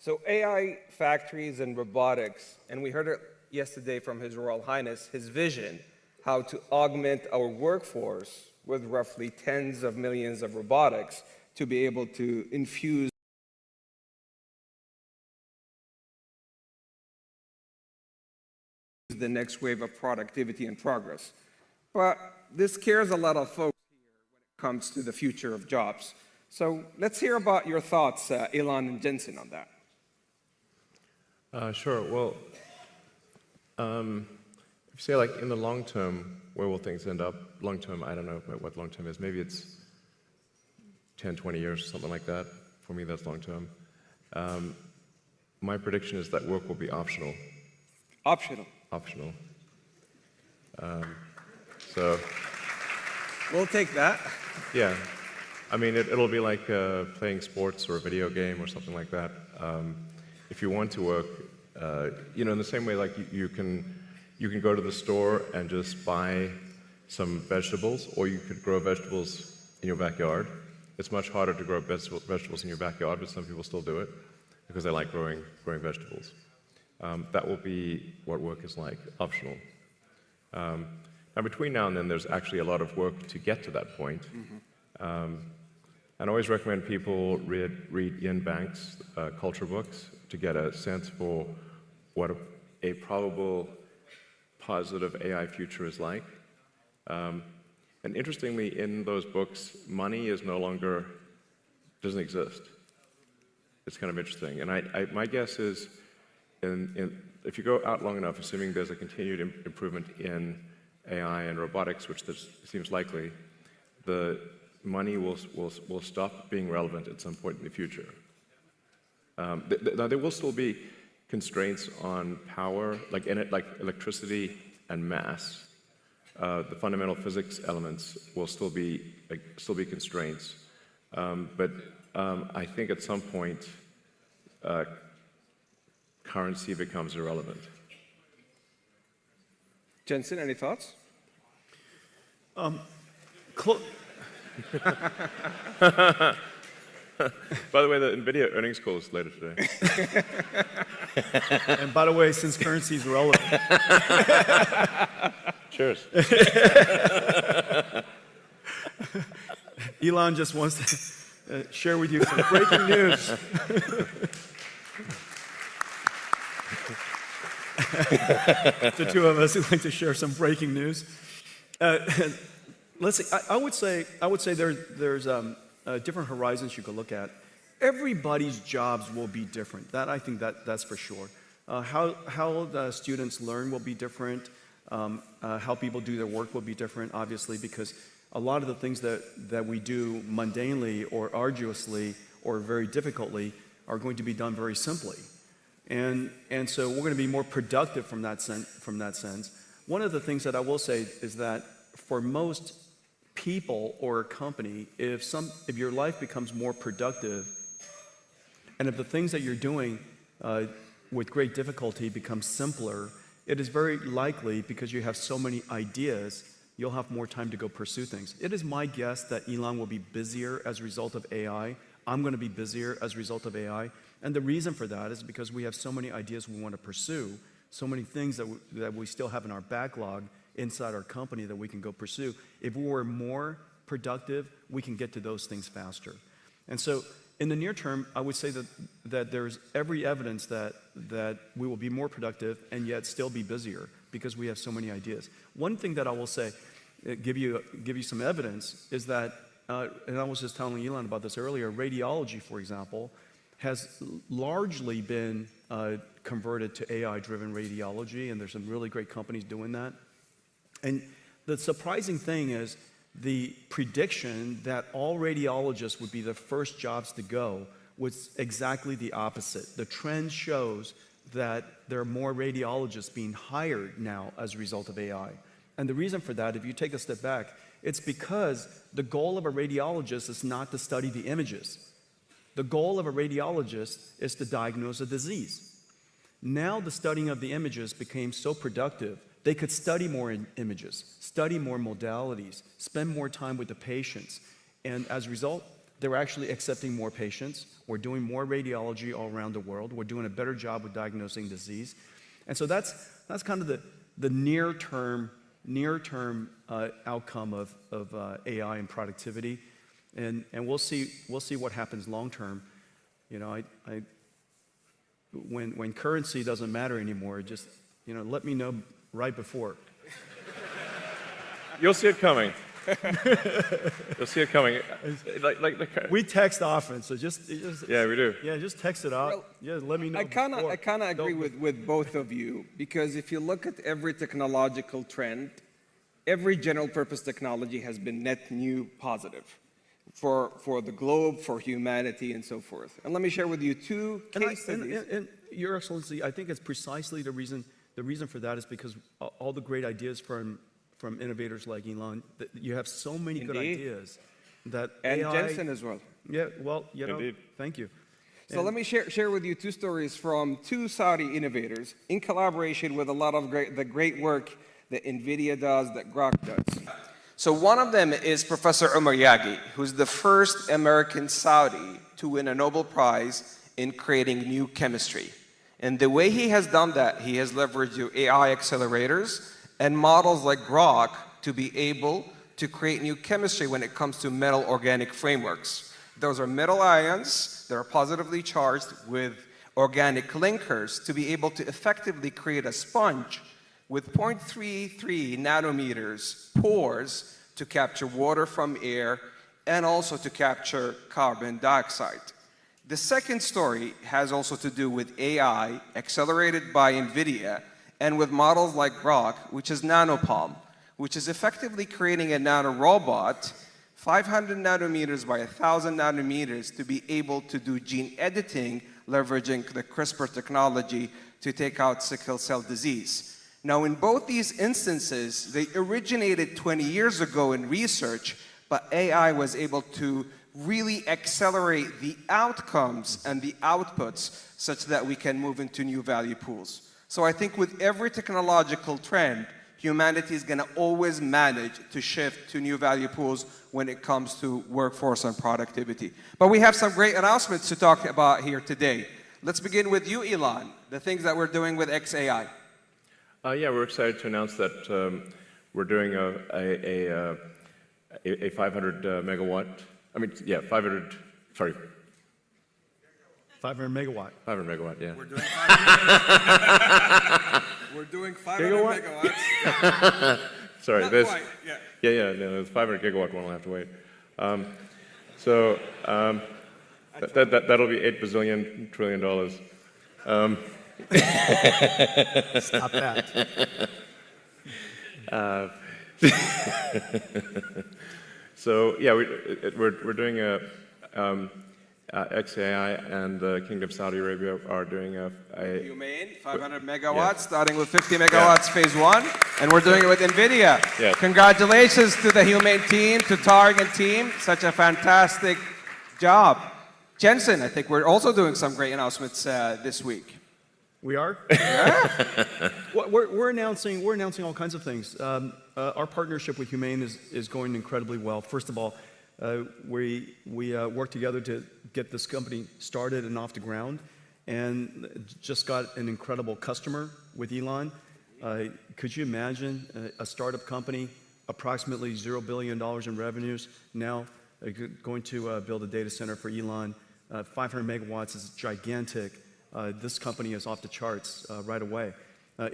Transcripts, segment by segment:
So AI factories and robotics, and we heard it yesterday from His Royal Highness, his vision, how to augment our workforce with roughly tens of millions of robotics to be able to infuse the next wave of productivity and progress. But this scares a lot of folks here when it comes to the future of jobs. So let's hear about your thoughts, Elon and Jenson, on that. Sure. Well, if you say, like, in the long term, where will things end up? Long term, I don't know what long term is. Maybe it's 10, 20 years, something like that. For me, that's long term. My prediction is that work will be optional. Optional. Optional. So. We'll take that. Yeah. I mean, it'll be like playing sports or a video game or something like that. If you want to work, in the same way, like you can go to the store and just buy some vegetables, or you could grow vegetables in your backyard. It's much harder to grow vegetables in your backyard, but some people still do it because they like growing vegetables. That will be what work is like, optional. Now, between now and then, there's actually a lot of work to get to that point. Mm-hmm. And I always recommend people read Ian Banks' culture books to get a sense for what a probable positive AI future is like. And interestingly, in those books, money is doesn't exist. It's kind of interesting. And my guess is, if you go out long enough, assuming there's a continued improvement in AI and robotics, which seems likely, the money will stop being relevant at some point in the future. Now, there will still be constraints on power, like electricity and mass. The fundamental physics elements will still be constraints. But I think at some point, currency becomes irrelevant. Jenson, any thoughts? By the way, the NVIDIA earnings call is later today. And by the way, since currency is relevant. Cheers. Elon just wants to share with you some breaking news. The two of us would like to share some breaking news. Let's see. I would say there's different horizons you could look at. Everybody's jobs will be different. I think that's for sure. How the students learn will be different. How people do their work will be different, obviously, because a lot of the things that we do mundanely or arduously or very difficultly are going to be done very simply. And so we're going to be more productive from that sense. One of the things that I will say is that for most people or a company, if your life becomes more productive, and if the things that you're doing with great difficulty become simpler, it is very likely, because you have so many ideas, you'll have more time to go pursue things. It is my guess that Elon will be busier as a result of AI. I'm going to be busier as a result of AI. And the reason for that is because we have so many ideas we want to pursue, so many things that we still have in our backlog inside our company that we can go pursue. If we were more productive, we can get to those things faster. And so in the near term, I would say that there's every evidence that we will be more productive and yet still be busier because we have so many ideas. One thing that I will say, give you some evidence, is that, and I was just telling Elon about this earlier, radiology, for example, has largely been converted to AI-driven radiology, and there's some really great companies doing that. And the surprising thing is the prediction that all radiologists would be the first jobs to go was exactly the opposite. The trend shows that there are more radiologists being hired now as a result of AI. And the reason for that, if you take a step back, it's because the goal of a radiologist is not to study the images. The goal of a radiologist is to diagnose a disease. Now the studying of the images became so productive, they could study more images, study more modalities, spend more time with the patients. And as a result, they're actually accepting more patients. We're doing more radiology all around the world. We're doing a better job with diagnosing disease. And so that's kind of the near-term outcome of AI and productivity. And we'll see what happens long-term. You know, when currency doesn't matter anymore, just, you know, let me know right before. You'll see it coming. You'll see it coming. We text often, so just yeah, we do. Yeah, just text it out. Well, Yeah, let me know. I kind of agree Don't- with both of you, because if you look at every technological trend, every general purpose technology has been net new positive for the globe, for humanity, and so forth. And let me share with you two case studies. And Your Excellency, I think it's precisely the reason for that is because all the great ideas from innovators like Elon, that you have so many good Indeed. ideas that And AI, Jenson as well. Yeah, well, you know, Indeed. thank you. So let me share with you two stories from two Saudi innovators in collaboration with a lot of the great work that NVIDIA does, that Grok does. So one of them is Professor Omar Yaghi, who's the first American Saudi to win a Nobel Prize in creating new chemistry. And the way he has done that, he has leveraged your AI accelerators and models like Grok to be able to create new chemistry when it comes to metal organic frameworks. Those are metal ions that are positively charged with organic linkers to be able to effectively create a sponge with 0.33 nanometers pores to capture water from air and also to capture carbon dioxide. The second story has also to do with AI accelerated by NVIDIA and with models like Grok, which is nanopalm, which is effectively creating a nanorobot 500 nanometers by 1,000 nanometers to be able to do gene editing, leveraging the CRISPR technology to take out sickle cell disease. Now, in both these instances, they originated 20 years ago in research, but AI was able to really accelerate the outcomes and the outputs such that we can move into new value pools. So I think with every technological trend, humanity is going to always manage to shift to new value pools when it comes to workforce and productivity. But we have some great announcements to talk about here today. Let's begin with you, Elon, the things that we're doing with XAI. Yeah, we're excited to announce that we're doing a 500 megawatt. I mean, yeah, 500. Sorry, 500 megawatt. 500 megawatt. Yeah. We're doing 500 megawatts. Sorry, Not this. quite, yeah. Yeah. No, the 500 gigawatt one will have to wait. That'll be $8 bazillion trillion. Stop that. So yeah, we're doing a XAI, and the Kingdom of Saudi Arabia are doing a Humane, 500 megawatts, starting with 50 megawatts phase one, and we're doing it with NVIDIA. Yeah. Congratulations to the Humane team, to Targ and team, such a fantastic job. Jenson, I think we're also doing some great announcements this week. We are? Yeah. Well, we're announcing all kinds of things. Our partnership with Humane is going incredibly well. First of all, we worked together to get this company started and off the ground, and just got an incredible customer with Elon. Could you imagine a startup company, approximately $0 billion in revenues, now going to build a data center for Elon? 500 megawatts is gigantic. This company is off the charts right away.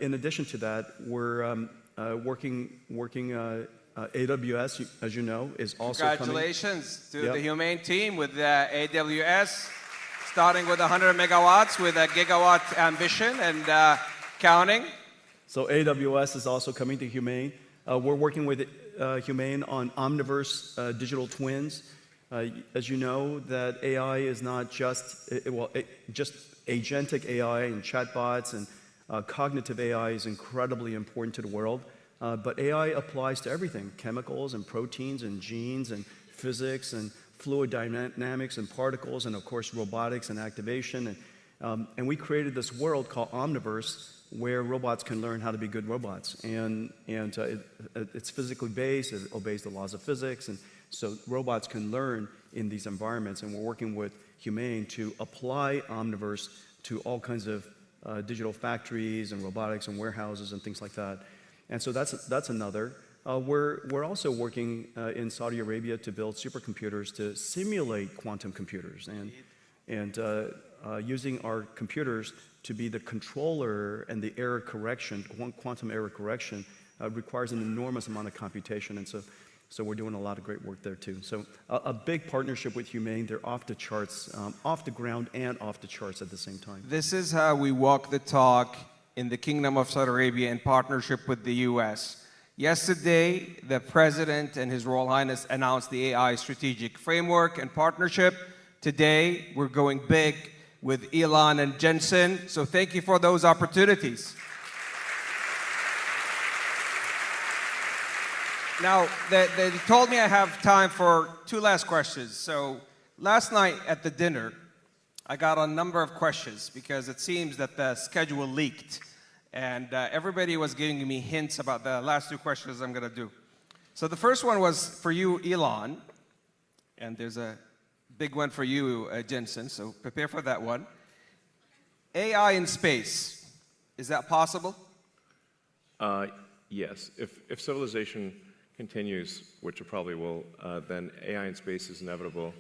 In addition to that, we're working AWS, as you know, is also coming. Congratulations to the Humane team with AWS, starting with 100 megawatts with a gigawatt ambition and counting. So AWS is also coming to Humane. We're working with Humane on Omniverse digital twins. As you know, that AI is not just, just agentic AI and chatbots and cognitive AI is incredibly important to the world. But AI applies to everything, chemicals and proteins and genes and physics and fluid dynamics and particles and, of course, robotics and activation. And we created this world called Omniverse where robots can learn how to be good robots. And it's physically based, it obeys the laws of physics, and so robots can learn in these environments, and we're working with Huang to apply Omniverse to all kinds of digital factories and robotics and warehouses and things like that. And so that's another. We're also working in Saudi Arabia to build supercomputers to simulate quantum computers, and using our computers to be the controller and the error correction, quantum error correction, requires an enormous amount of computation, and so we're doing a lot of great work there too. So a big partnership with Huang. They're off the charts, off the ground and off the charts at the same time. This is how we walk the talk in the Kingdom of Saudi Arabia in partnership with the US. Yesterday, the President and His Royal Highness announced the AI strategic framework and partnership. Today, we're going big with Elon and Jenson. So thank you for those opportunities. Now, they told me I have time for 2 last questions. So last night at the dinner, I got a number of questions because it seems that the schedule leaked. And everybody was giving me hints about the last 2 questions I'm going to do. So the first one was for you, Elon. And there's a big one for you, Jenson. So prepare for that one. AI in space, is that possible? Yes. If civilization continues, which it probably will, then AI in space is inevitable.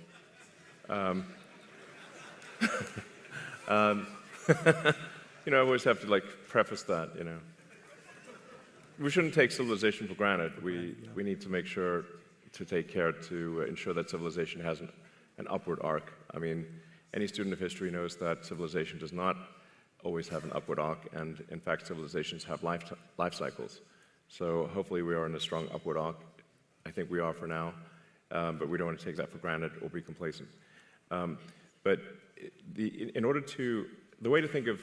You know, I always have to like preface that, you know. We shouldn't take civilization for granted. We need to make sure to take care to ensure that civilization has an upward arc. I mean, any student of history knows that civilization does not always have an upward arc, and in fact, civilizations have life cycles. So hopefully we are in a strong upward arc. I think we are for now, but we don't want to take that for granted or be complacent. But the way to think of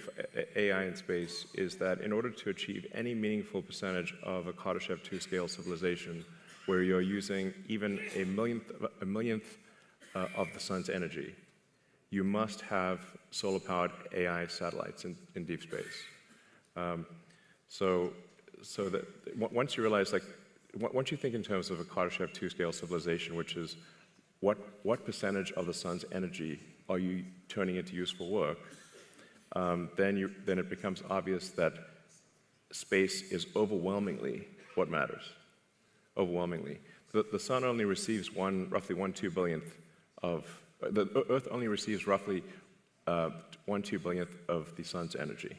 AI in space is that in order to achieve any meaningful percentage of a Kardashev 2 scale civilization, where you're using even a millionth of the sun's energy, you must have solar-powered AI satellites in deep space. So that once you realize, like, once you think in terms of a Kardashev 2 scale civilization, which is what percentage of the sun's energy are you turning into useful work, then it becomes obvious that space is overwhelmingly what matters. Overwhelmingly, the sun only receives roughly 1/2 billionth of the Earth only receives roughly 1/2 billionth of the sun's energy.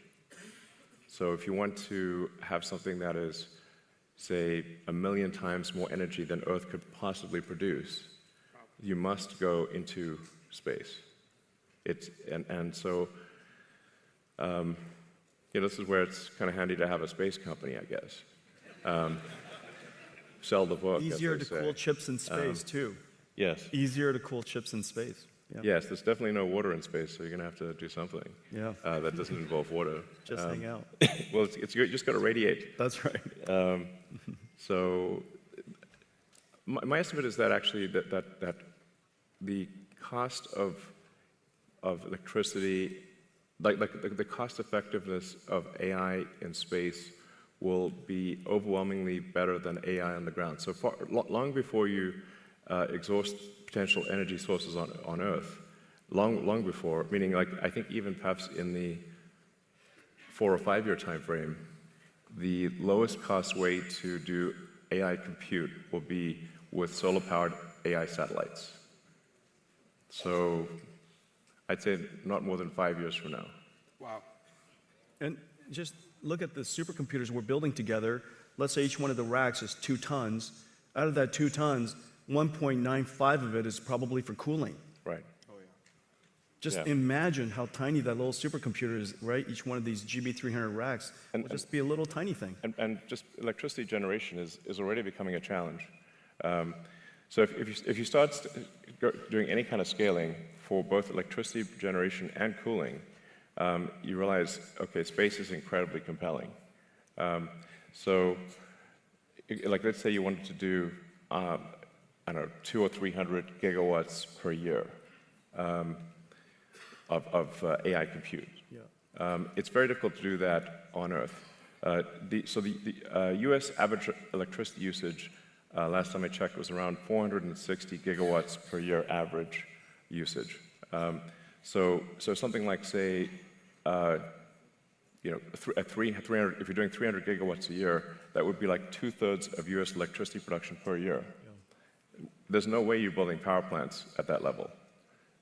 So if you want to have something that is, say, 1,000,000 times more energy than Earth could possibly produce, you must go into space. So this is where it's kind of handy to have a space company, I guess. Sell the book. Easier to cool chips in space, too. Yes. Easier to cool chips in space. Yeah. Yes, there's definitely no water in space, so you're going to have to do something that doesn't involve water. Just hang out. Well, you just got to radiate. That's right. So my estimate is that actually that the cost of electricity, like the cost effectiveness of AI in space will be overwhelmingly better than AI on the ground. So long before you exhaust potential energy sources on Earth, long before, meaning like I think even perhaps in the 4 or 5 year time frame, the lowest cost way to do AI compute will be with solar-powered AI satellites. So I'd say not more than 5 years from now. Wow. And just look at the supercomputers we're building together. Let's say each one of the racks is 2 tons. Out of that 2 tons, 1.95 of it is probably for cooling. Right. Oh, yeah. Just imagine how tiny that little supercomputer is, right? Each one of these GB300 racks will just be a little tiny thing. And just electricity generation is already becoming a challenge. So if you start doing any kind of scaling for both electricity generation and cooling, you realize, okay, space is incredibly compelling. So, like, let's say you wanted to do, I don't know, 200 or 300 gigawatts per year of AI compute. Yeah. It's very difficult to do that on Earth. So the US average electricity usage Last time I checked, it was around 460 gigawatts per year average usage. So something like, say, you know, if you're doing 300 gigawatts a year, that would be like 2/3 of U.S. electricity production per year. Yeah. There's no way you're building power plants at that level.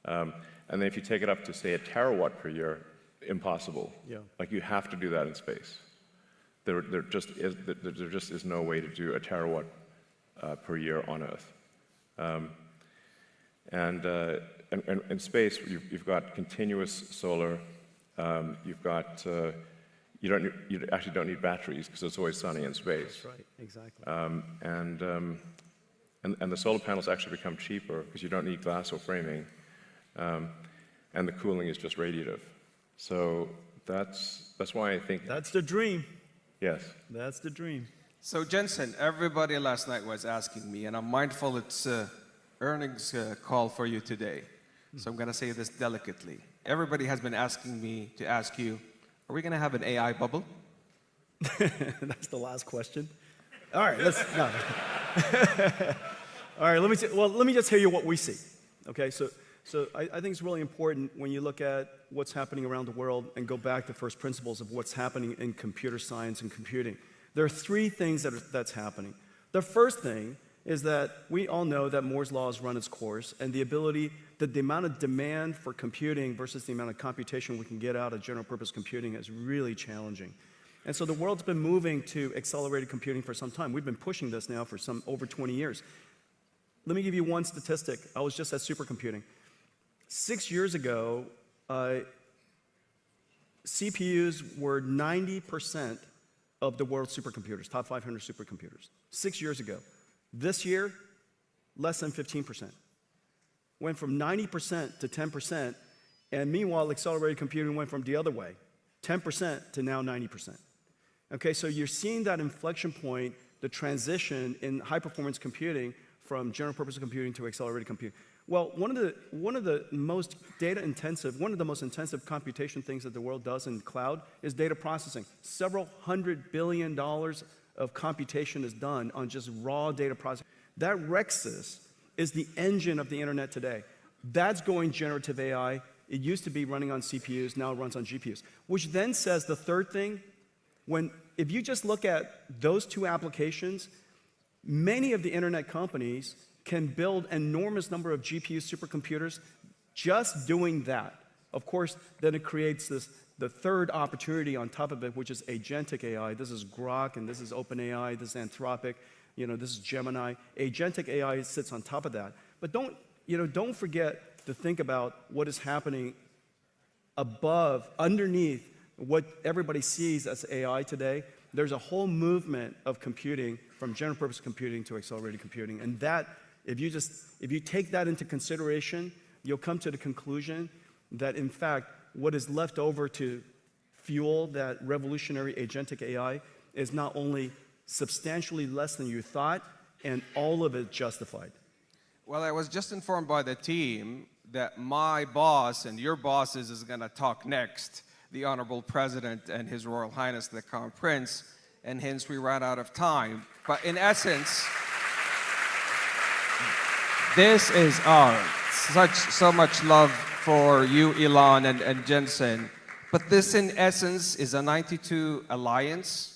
And then if you take it up to, say, a terawatt per year, impossible. Yeah. Like, you have to do that in space. There just is no way to do a terawatt per year on Earth. And in space, you've got continuous solar. You've got you actually don't need batteries because it's always sunny in space. That's right, exactly. And the solar panels actually become cheaper because you don't need glass or framing, and the cooling is just radiative. So that's why I think that's the dream. Yes, that's the dream. So Jenson, everybody last night was asking me, and I'm mindful it's earnings call for you today. So I'm going to say this delicately. Everybody has been asking me to ask you, are we going to have an AI bubble? That's the last question. All right, no. All right, let me just tell you what we see. Okay, so I think it's really important when you look at what's happening around the world and go back to first principles of what's happening in computer science and computing. There are three things that's happening. The first thing is that we all know that Moore's law has run its course, and the amount of demand for computing versus the amount of computation we can get out of general purpose computing is really challenging. And so the world's been moving to accelerated computing for some time. We've been pushing this now for over 20 years. Let me give you one statistic. I was just at supercomputing. 6 years ago, CPUs were 90% of the world's supercomputers, top 500 supercomputers. 6 years ago. This year, less than 15%. Went from 90% to 10%, and meanwhile, accelerated computing went from the other way, 10% to now 90%. Okay, so you're seeing that inflection point, the transition in high-performance computing from general-purpose computing to accelerated computing. Well, one of the most data-intensive, one of the most intensive computation things that the world does in cloud is data processing. Several $100 billion of computation is done on just raw data processing. That Rexus is the engine of the internet today. That's going generative AI. It used to be running on CPUs, now it runs on GPUs. Which then says the third thing, if you just look at those two applications, many of the internet companies can build an enormous number of GPU supercomputers just doing that. Of course, then it creates the third opportunity on top of it, which is agentic AI. This is Grok, and this is OpenAI, this is Anthropic, this is Gemini. Agentic AI sits on top of that. But don't forget to think about what is happening underneath what everybody sees as AI today. There's a whole movement of computing from general purpose computing to accelerated computing. And that, if you take that into consideration, you'll come to the conclusion that, in fact, what is left over to fuel that revolutionary agentic AI is not only substantially less than you thought, and all of it justified. Well, I was just informed by the team that my boss and your bosses is going to talk next, the Honorable President and His Royal Highness the Crown Prince, and hence we ran out of time. But in essence, this is so much love for you, Elon, and Jenson. But this, in essence, is a 92 alliance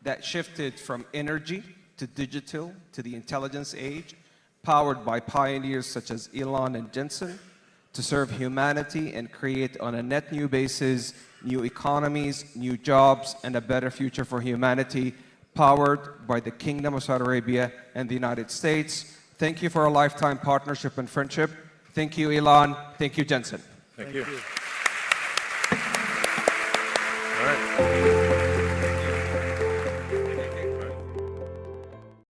that shifted from energy to digital to the intelligence age, powered by pioneers such as Elon and Jenson, to serve humanity and create on a net new basis new economies, new jobs, and a better future for humanity, powered by the Kingdom of Saudi Arabia and the United States. Thank you for a lifetime partnership and friendship. Thank you, Elon. Thank you, Jenson. Thank you.